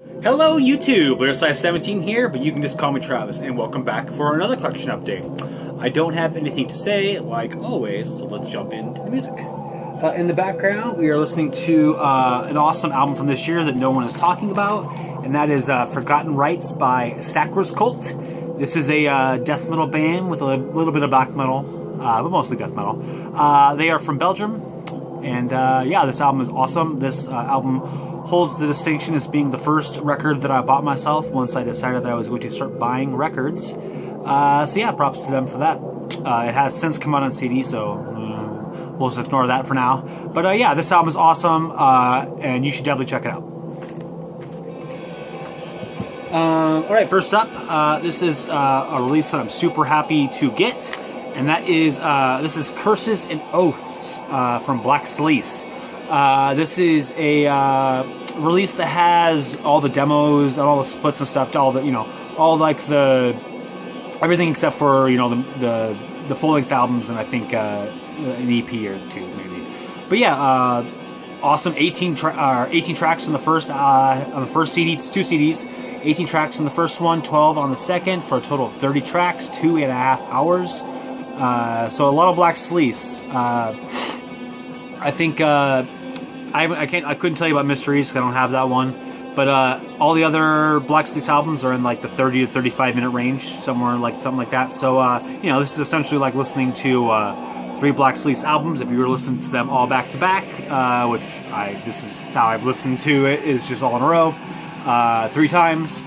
Hello YouTube, Size17 here, but you can just call me Travis, and welcome back for another collection update. I don't have anything to say, like always, so let's jump into the music. In the background, we are listening to an awesome album from this year that no one is talking about, and that is Forgotten Rites by Saqra's Cult. This is a death metal band with a little bit of black metal, but mostly death metal. They are from Belgium, and yeah, this album is awesome. This album holds the distinction as being the first record that I bought myself once I decided that I was going to start buying records. So yeah, props to them for that. It has since come out on CD, so we'll just ignore that for now. But yeah, this album is awesome, and you should definitely check it out. Alright, first up, this is a release that I'm super happy to get, and that is, this is Curses and Oaths from Black Cilice. This is a release that has all the demos and all the splits and stuff, all the, all like the everything except for the full-length albums, and I think an EP or two maybe. But yeah, awesome. 18 tracks on the first CD. It's 2 CDs. 18 tracks on the first one, 12 on the second, for a total of 30 tracks, 2.5 hours. So a lot of Black Cilice. I think I couldn't tell you about Mysteries because I don't have that one, but all the other Black Cilice albums are in like the 30 to 35 minute range, somewhere like something like that. So this is essentially like listening to 3 Black Cilice albums if you were listening to them all back to back, which this is how I've listened to it, is just all in a row, 3 times.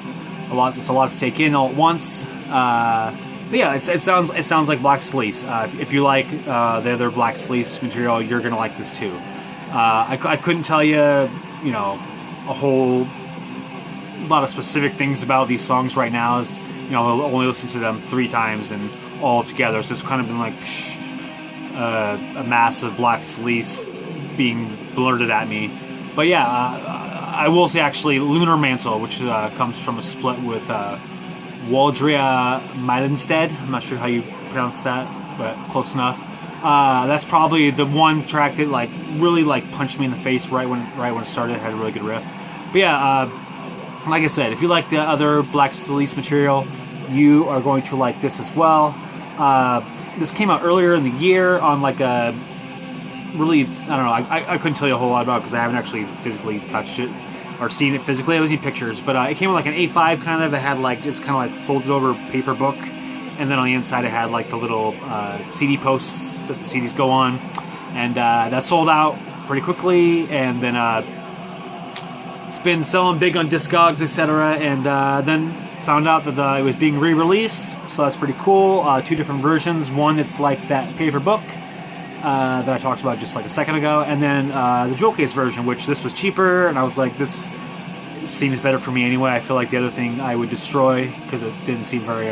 It's a lot to take in all at once. But yeah, it sounds like Black Cilice. If you like the other Black Cilice material, you're gonna like this too. I couldn't tell you, a whole lot of specific things about these songs right now. As I'll only listen to them 3 times and all together. So it's kind of been like a mass of Black Cilice being blurted at me. But yeah, I will say actually Lunar Mantle, which comes from a split with Waldria Meilenstedt. I'm not sure how you pronounce that, but close enough. That's probably the one track that really punched me in the face right when it started. It had a really good riff. But yeah, like I said, if you like the other Black Cilice material, you are going to like this as well. This came out earlier in the year on like a really, I don't know, I couldn't tell you a whole lot about it because I haven't actually physically touched it or seen it physically. I was in pictures, but it came with like an A5 kind of that had it's kind of like folded over paper book, and then on the inside it had like the little CD posts that the CDs go on, and that sold out pretty quickly, and then it's been selling big on Discogs, etc., and then found out that it was being re-released, so that's pretty cool. 2 different versions. One that's like that paper book that I talked about just like a second ago, and then the jewel case version, which this was cheaper, and I was like, this seems better for me anyway. I feel like the other thing I would destroy because it didn't seem very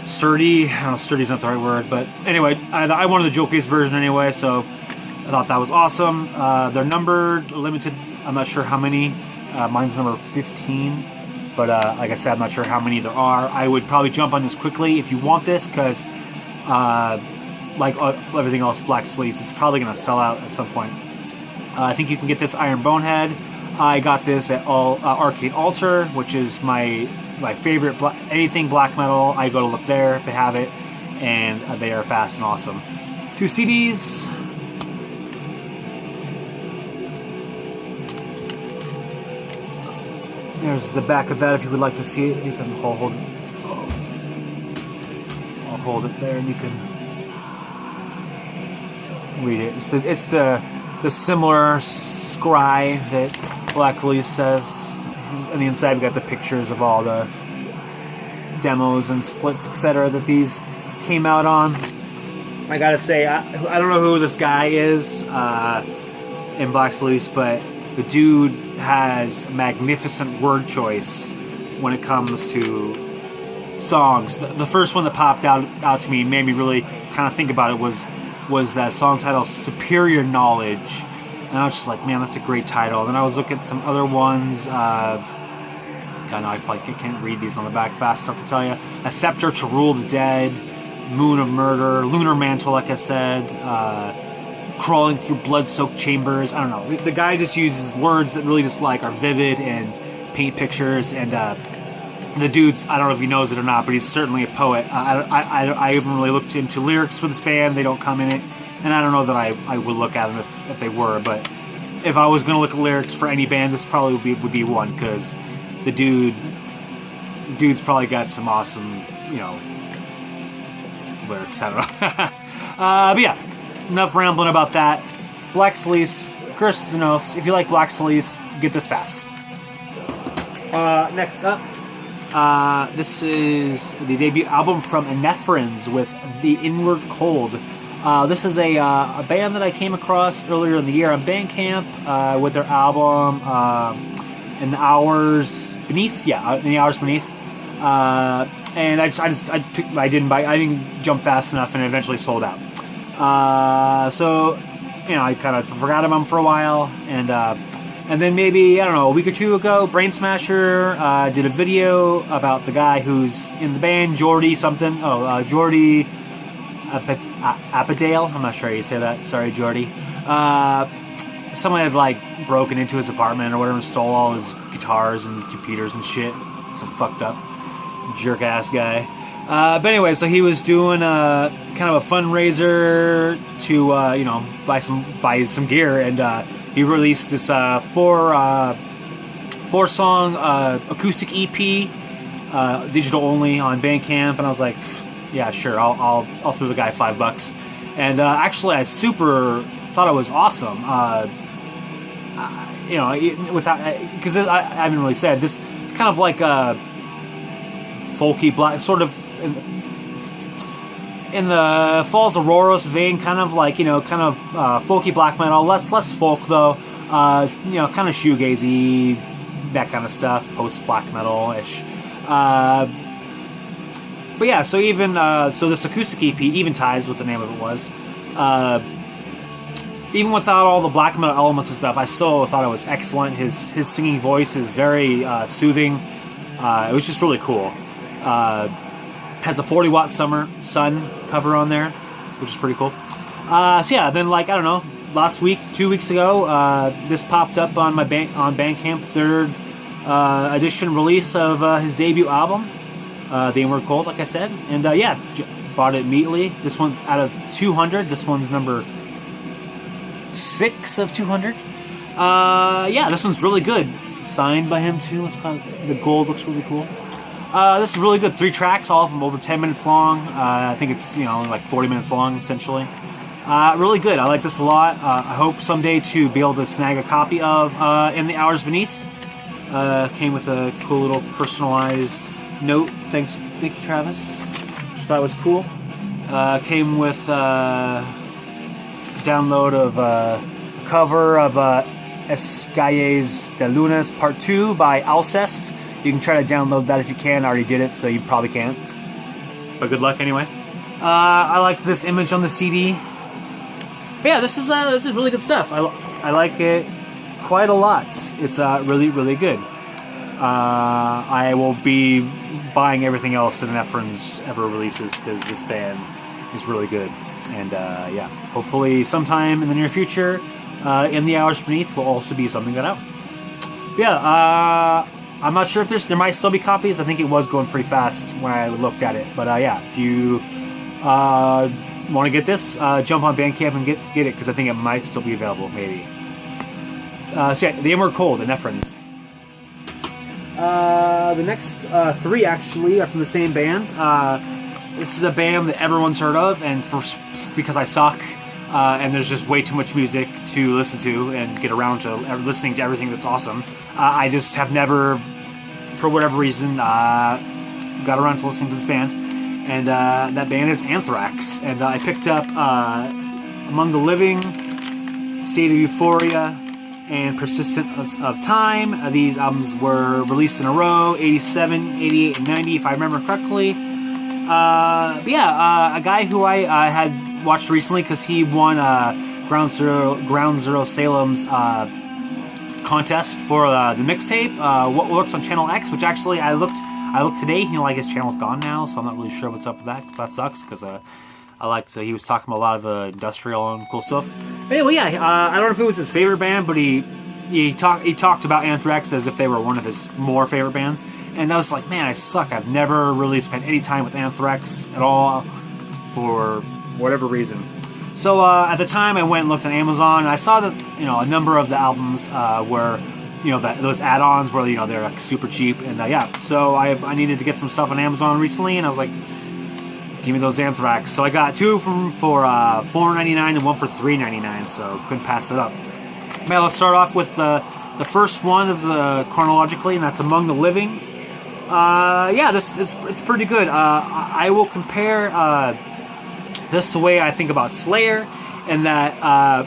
sturdy. I don't know, sturdy's not the right word, but anyway, I wanted the jewel case version anyway, so I thought that was awesome. They're numbered, limited, I'm not sure how many. Mine's number 15, but like I said, I'm not sure how many there are. I would probably jump on this quickly if you want this, because like everything else Black Cilice, it's probably going to sell out at some point. I think you can get this Iron Bonehead. I got this at Arcane Alter, which is my favorite anything black metal. I go to look there if they have it, and they are fast and awesome. 2 CDs. There's the back of that if you would like to see it. You can hold it. I'll hold it there, and you can read it. It's the similar scry that Black Cilice says. On the inside, we got the pictures of all the demos and splits, etc., that these came out on. I gotta say, I don't know who this guy is in Black Cilice, but the dude has magnificent word choice when it comes to songs. The first one that popped out to me, made me really kind of think about it, was that song title Superior Knowledge. And I was just like, man, that's a great title. And then I was looking at some other ones. God, no, I probably can't read these on the back fast enough to tell you. A Scepter to Rule the Dead, Moon of Murder, Lunar Mantle, like I said, crawling through blood-soaked chambers. I don't know. The guy just uses words that really just like are vivid and paint pictures. And the dude's, I don't know if he knows it or not, but he's certainly a poet. I haven't really looked into lyrics for this band. They don't come in it. And I don't know that I would look at them if they were. But if I was going to look at lyrics for any band, this probably would be one, because the dude's probably got some awesome, you know, lyrics. I don't know. But yeah, enough rambling about that. Black Cilice, Curses and Oaths. If you like Black Cilice, get this fast. Next up, this is the debut album from Eneferens with The Inward Cold. This is a band that I came across earlier in the year on Bandcamp with their album In the Hours Beneath. Yeah, In the Hours Beneath. And I didn't jump fast enough, and it eventually sold out. So, you know, I kind of forgot about them for a while, and then maybe, I don't know, a week or two ago, Brain Smasher did a video about the guy who's in the band, Jordy something. Oh, Jordy Appadale. I'm not sure how you say that. Sorry, Jordy. Someone had like broken into his apartment or whatever and stole all his guitars and computers and shit. Some fucked up jerk ass guy. But anyway, so he was doing kind of a fundraiser to you know, buy some gear, and he released this four song acoustic EP, digital only, on Bandcamp, and I was like, yeah, sure, I'll throw the guy $5. And actually, I super thought it was awesome. You know, without, because I haven't really said this, kind of like folky black, sort of in the Falls Auroras vein, kind of like, you know, kind of folky black metal, less folk though, you know, kind of shoegazy, that kind of stuff, post black metal ish. But yeah, so even so this acoustic EP, Eventide is what the name of it was. Even without all the black metal elements and stuff, I still thought it was excellent. His singing voice is very soothing. It was just really cool. Has a 40-watt sun cover on there, which is pretty cool. So yeah, then, like, I don't know, last week, 2 weeks ago, this popped up on my Bandcamp, 3rd edition release of his debut album, The Inward Cold, like I said. And yeah, bought it immediately. This one, out of 200, this one's number 6 of 200. Yeah, this one's really good. Signed by him too. It's kind of, the gold looks really cool. This is really good. 3 tracks, all of them over 10 minutes long. I think it's, you know, like 40 minutes long, essentially. Really good. I like this a lot. I hope someday to be able to snag a copy of In the Hours Beneath. Came with a cool little personalized note. Thank you, Travis. Which I thought was cool. Came with download of a cover of Escalles de Lunas Part 2 by Alcest. You can try to download that if you can. I already did it, so you probably can't. But good luck anyway. I liked this image on the CD. But yeah, this is really good stuff. I like it quite a lot. It's really, really good. I will be buying everything else that Eneferens ever releases, because this band is really good. And yeah, hopefully sometime in the near future, In the Hours Beneath will also be something got out. But yeah, I'm not sure if there might still be copies. I think it was going pretty fast when I looked at it. But yeah, if you want to get this, jump on Bandcamp and get it, because I think it might still be available, maybe. So yeah, The Inward Cold, Eneferens. The next 3 actually are from the same band. This is a band that everyone's heard of, and because I suck, and there's just way too much music to listen to and get around to listening to everything that's awesome. I just have never, for whatever reason, got around to listening to this band. And that band is Anthrax. And I picked up Among the Living, State of Euphoria, and Persistent of Time. These albums were released in a row, 87, 88, and 90, if I remember correctly. But yeah, a guy who I had watched recently, because he won GroundZero Salem's contest for the mixtape, What Works on Channel X, which actually I looked today, you know, like his channel's gone now, so I'm not really sure what's up with that. That sucks, because I liked he was talking about a lot of industrial and cool stuff. But anyway, yeah, I don't know if it was his favorite band, but he talked about Anthrax as if they were one of his more favorite bands. And I was like, man, I suck. I've never really spent any time with Anthrax at all for whatever reason. So at the time, I went and looked on Amazon, and I saw that a number of the albums were those add-ons where they're like super cheap, and yeah. So I needed to get some stuff on Amazon recently, and I was like, give me those Anthrax. So I got two for $4.99 and one for $3.99. So couldn't pass it up. Now let's start off with the first one of the chronologically, and that's Among the Living. Yeah, it's pretty good. I will compare this the way I think about Slayer, and that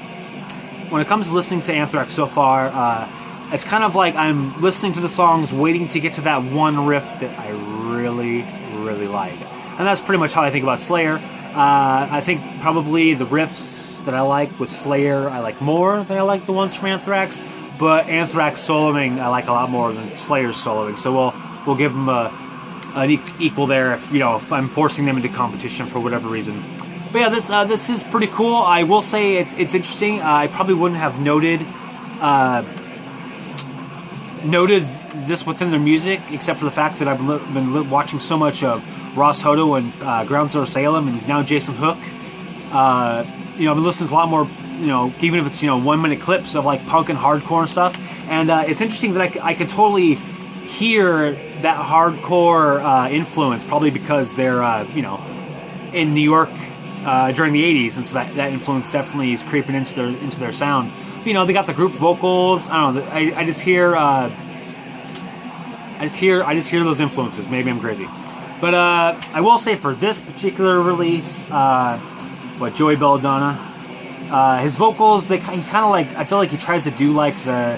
when it comes to listening to Anthrax so far, it's kind of like I'm listening to the songs, waiting to get to that one riff that I really, really like. And that's pretty much how I think about Slayer. I think probably the riffs that I like with Slayer, I like more than I like the ones from Anthrax. But Anthrax soloing, I like a lot more than Slayer's soloing. So we'll give them an equal there if I'm forcing them into competition for whatever reason. But yeah, this is pretty cool. I will say it's interesting. I probably wouldn't have noted this within their music, except for the fact that I've been watching so much of Ross Hodo and GroundZero Salem, and now Jason Hook. I've been listening to a lot more, even if it's 1 minute clips of like punk and hardcore and stuff. And it's interesting that I could totally hear that hardcore influence, probably because they're in New York during the '80s, and so that influence definitely is creeping into their sound. But, they got the group vocals. I don't know. I just hear those influences. Maybe I'm crazy. But I will say for this particular release, Joey Belladonna, his vocals, he kind of like, I feel like he tries to do like the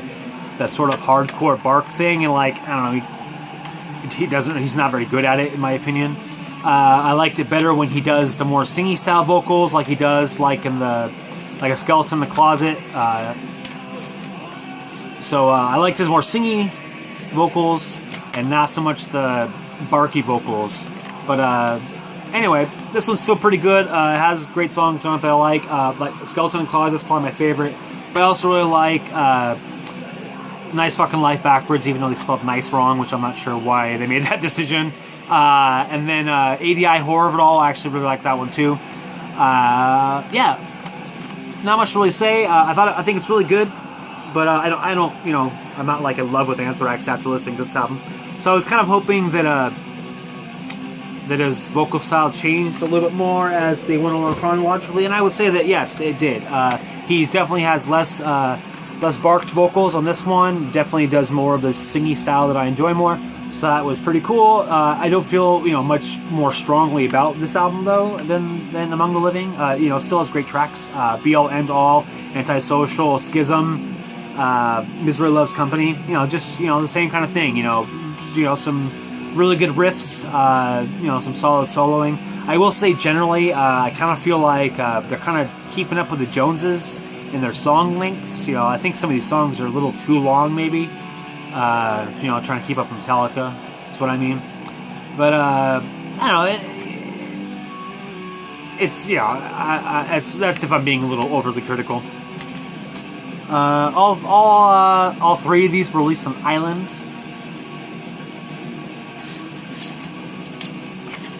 sort of hardcore bark thing, and like, I don't know, he's not very good at it in my opinion. I liked it better when he does the more singy style vocals, like he does like in a Skeleton in the Closet. So I liked his more singy vocals and not so much the barky vocals. But anyway, this one's still pretty good. It has great songs on it that I like Skeleton in the Closet is probably my favorite. But I also really like Nice Fucking Life Backwards, even though they spelled nice wrong, which I'm not sure why they made that decision. And then ADI Horror of It All, I actually really like that one too. Yeah, not much to really say. I think it's really good, but I don't, I'm not like in love with Anthrax after listening to this album. So I was kind of hoping that his vocal style changed a little bit more as they went along chronologically, and I would say that yes, it did. He definitely has less barked vocals on this one. Definitely does more of the singy style that I enjoy more. So that was pretty cool. I don't feel much more strongly about this album though than Among the Living. Still has great tracks. Be All End All, Antisocial, Schism, Misery Loves Company. Just the same kind of thing. Some really good riffs. Some solid soloing. I will say generally, I kind of feel like they're kind of keeping up with the Joneses in their song lengths. I think some of these songs are a little too long, maybe. Trying to keep up with Metallica. That's what I mean. But I don't know. That's if I'm being a little overly critical. All three of these were released on Island.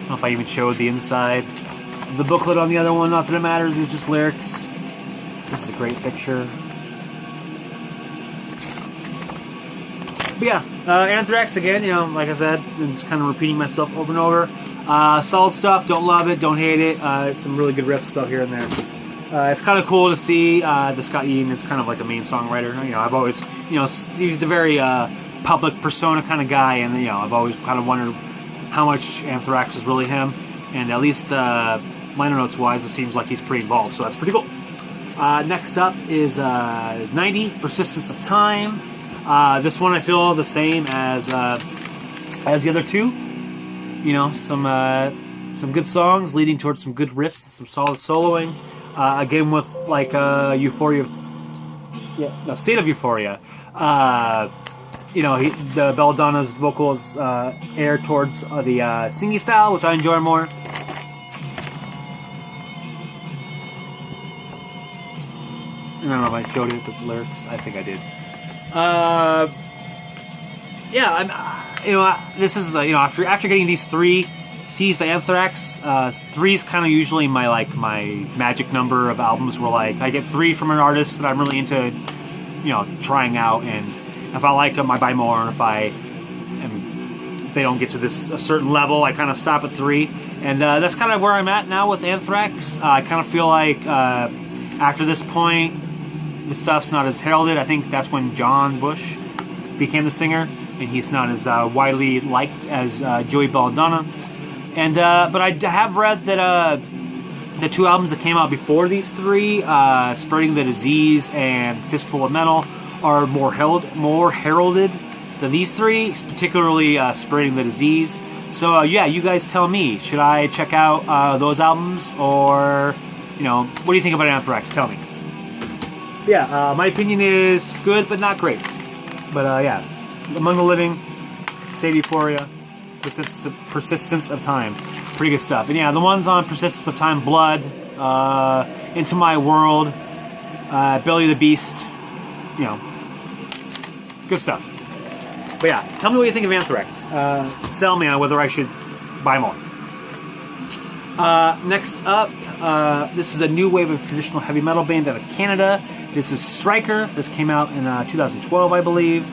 I don't know if I even showed the inside of the booklet on the other one. Not that it matters. It was just lyrics. This is a great picture. But yeah, Anthrax again, like I said, I'm just kind of repeating myself over and over. Solid stuff, don't love it, don't hate it. Some really good riff stuff here and there. It's kind of cool to see the Scott Ian is kind of like a main songwriter. I've always, he's a very public persona kind of guy, and I've always kind of wondered how much Anthrax is really him. And at least liner notes wise, it seems like he's pretty involved, so that's pretty cool. Next up is 90, Persistence of Time. This one I feel the same as the other two. Some good songs leading towards some good riffs, some solid soloing. Again with like Euphoria, State of Euphoria. The Belladonna's vocals air towards the singy style, which I enjoy more. I don't know if I showed it, the lyrics. I think I did. Yeah, this is after getting these 3 C's by Anthrax, 3 is kind of usually my magic number of albums where I get 3 from an artist that I'm really into, trying out, and if I like them, I buy more, and if they don't get to a certain level, I kind of stop at 3, and that's kind of where I'm at now with Anthrax. I kind of feel like after this point, the stuff's not as heralded. I think that's when John Bush became the singer, and he's not as widely liked as Joey Belladonna. And but I have read that the 2 albums that came out before these 3, Spreading the Disease and Fistful of Metal, are more heralded than these 3, particularly Spreading the Disease. So yeah, you guys tell me, should I check out those albums, or what do you think about Anthrax? Tell me. Yeah, my opinion is good but not great. But yeah, Among the Living, Save Euphoria, Persistence of Time, pretty good stuff. And yeah, the ones on Persistence of Time, Blood, Into My World, Belly of the Beast, good stuff. But yeah, tell me what you think of Anthrax. Sell me on whether I should buy more. Next up, this is a new wave of traditional heavy metal band out of Canada. This is Striker. This came out in 2012, I believe.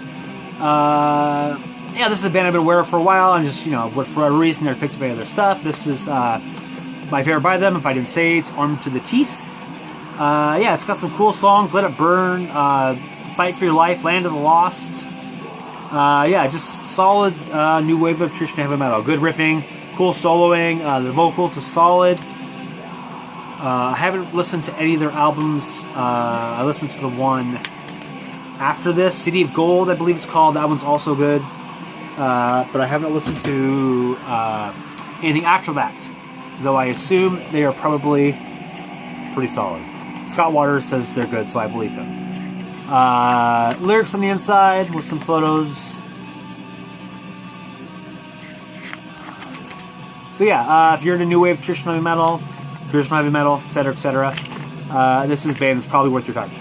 Yeah, this is a band I've been aware of for a while, and just, for whatever reason, they're picked up by other stuff. This is my favorite by them. If I didn't say, it's Armed to the Teeth. Yeah, it's got some cool songs. Let It Burn, Fight for Your Life, Land of the Lost. Yeah, just solid new wave of traditional heavy metal. Good riffing, cool soloing. The vocals are solid. I haven't listened to any of their albums. I listened to the one after this, City of Gold, I believe it's called. That one's also good. But I haven't listened to anything after that, though I assume they are probably pretty solid. Scott Waters says they're good, so I believe him. Lyrics on the inside with some photos. So yeah, if you're into new wave traditional heavy metal, etc., this is a band that's probably worth your time.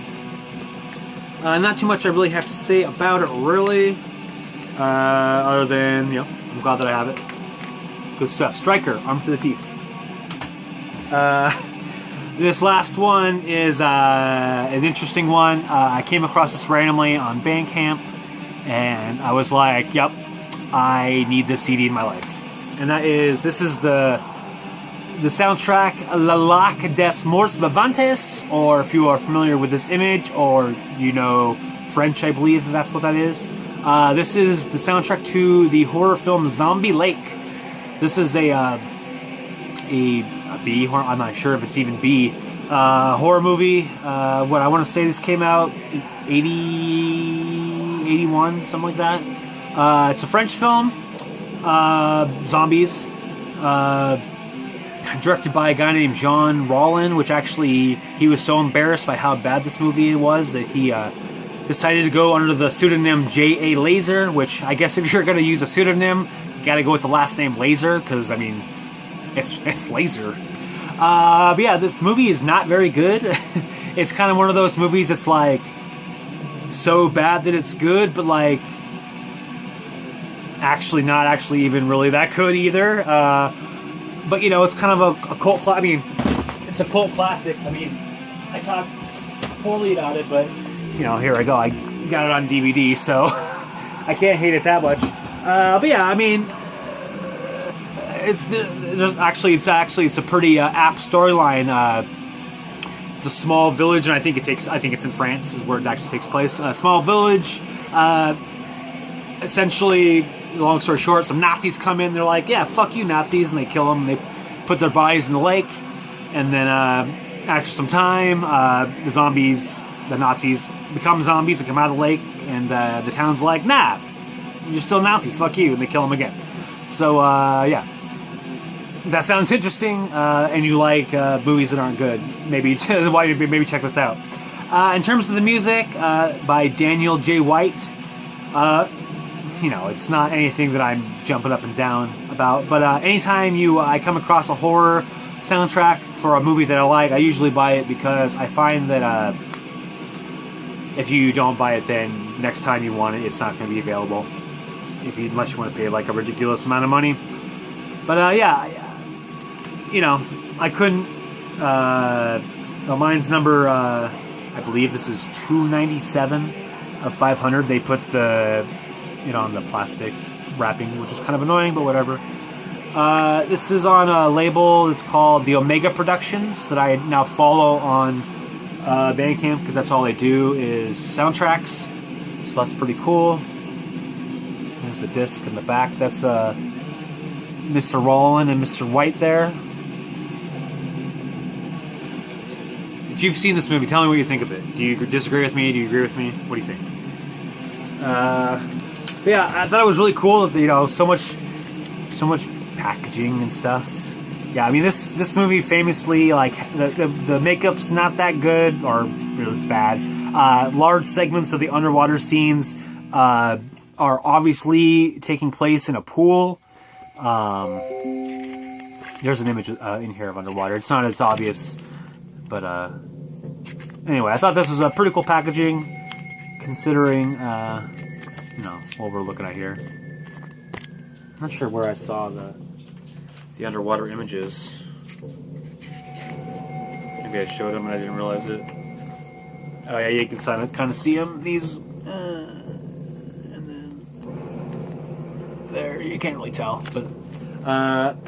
Not too much I really have to say about it, really. Other than, I'm glad that I have it. Good stuff. Striker, Armed to the Teeth. This last one is an interesting one. I came across this randomly on Bandcamp, and I was like, yep, I need this CD in my life. And this is the soundtrack La Lac des Morts Vivants, or if you are familiar with this image, or French, I believe that's what that is. This is the soundtrack to the horror film Zombie Lake. This is a B horror. I'm not sure if it's even B. Horror movie. What I want to say, this came out in 80, 81, something like that. It's a French film. Zombies. Directed by a guy named Jean Rollin, which actually, he was so embarrassed by how bad this movie was that he decided to go under the pseudonym J.A. Laser, which I guess if you're going to use a pseudonym, you got to go with the last name Laser, because, I mean, it's Laser. But yeah, this movie is not very good. It's kind of one of those movies that's, so bad that it's good, but, actually not actually even really that good either. But, it's kind of a cult classic. I mean, it's a cult classic. I mean, I talk poorly about it, but, here I go. I got it on DVD, so I can't hate it that much. But yeah, I mean, it's a pretty apt storyline. It's a small village, and I think it's in France is where it actually takes place. A small village, essentially. Long story short, some Nazis come in. They're like, "Yeah, fuck you, Nazis," and they kill them. And they put their bodies in the lake, and then after some time, the Nazis become zombies and come out of the lake, and the town's like, "Nah, you're still Nazis. Fuck you," and they kill them again. So yeah, that sounds interesting, and you like movies that aren't good. Maybe check this out. In terms of the music, by Daniel J. White. It's not anything that I'm jumping up and down about, but anytime I come across a horror soundtrack for a movie that I like, I usually buy it because I find that if you don't buy it, then next time you want it, it's not going to be available. Unless you want to pay like a ridiculous amount of money. But yeah, you know, I couldn't. Mine's number. I believe this is 297 of 500. They put the, on the plastic wrapping, which is kind of annoying, but whatever. This is on a label that's called the Omega Productions that I now follow on Bandcamp, because that's all they do is soundtracks. So that's pretty cool. There's the disc in the back. That's Mr. Roland and Mr. White there. If you've seen this movie, tell me what you think of it. Do you disagree with me? Do you agree with me? What do you think? But yeah, I thought it was really cool that, so much packaging and stuff. Yeah, I mean, this movie famously, like, the makeup's not that good, or it's bad. Large segments of the underwater scenes are obviously taking place in a pool. There's an image in here of underwater. It's not as obvious, but anyway, I thought this was a pretty cool packaging, considering what we're looking at here. I'm not sure where I saw the underwater images. Maybe I showed them and I didn't realize it. Oh yeah, you can kind of see them. These, and then there, you can't really tell, but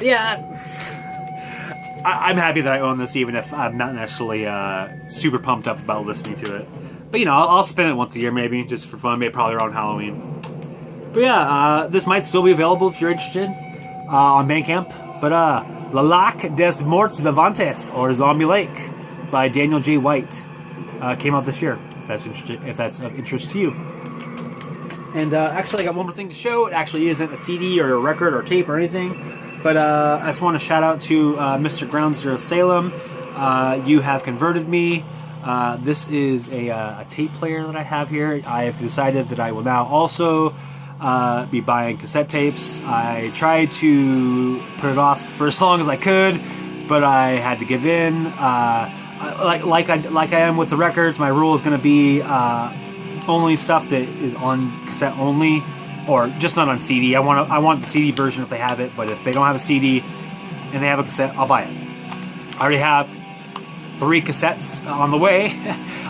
yeah. I'm happy that I own this, even if I'm not necessarily super pumped up about listening to it. But I'll spin it once a year, maybe, just for fun, maybe probably around Halloween. But yeah, this might still be available if you're interested on Bandcamp. But La Lac des Morts Vivants, or Zombie Lake, by Daniel J. White, came out this year. If that's of interest to you. And actually, I got one more thing to show. It actually isn't a CD or a record or tape or anything. But I just want to shout out to Mr. GroundZero Salem. You have converted me. This is a tape player that I have here. I have decided that I will now also be buying cassette tapes. I tried to put it off for as long as I could, but I had to give in. Like I am with the records, my rule is going to be only stuff that is on cassette only, or just not on CD. I want the CD version if they have it, but if they don't have a CD and they have a cassette, I'll buy it. I already have 3 cassettes on the way,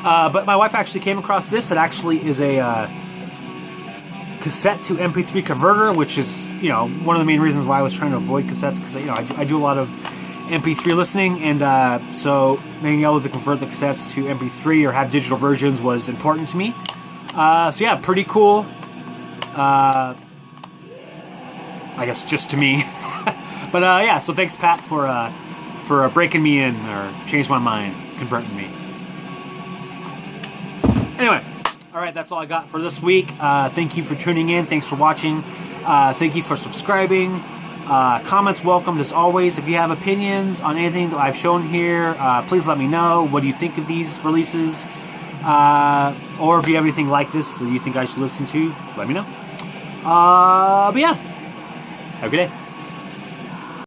but my wife actually came across this. It actually is a cassette to MP3 converter, which is one of the main reasons why I was trying to avoid cassettes, because I do a lot of MP3 listening, and so being able to convert the cassettes to MP3 or have digital versions was important to me. So yeah, pretty cool. I guess just to me. But yeah, so thanks, Pat, for breaking me in, or changed my mind, converting me. Anyway, all right, that's all I got for this week. Thank you for tuning in. Thanks for watching. Thank you for subscribing. Comments welcomed as always. If you have opinions on anything that I've shown here, please let me know. What do you think of these releases? Or if you have anything like this that you think I should listen to, let me know. But yeah, have a good day.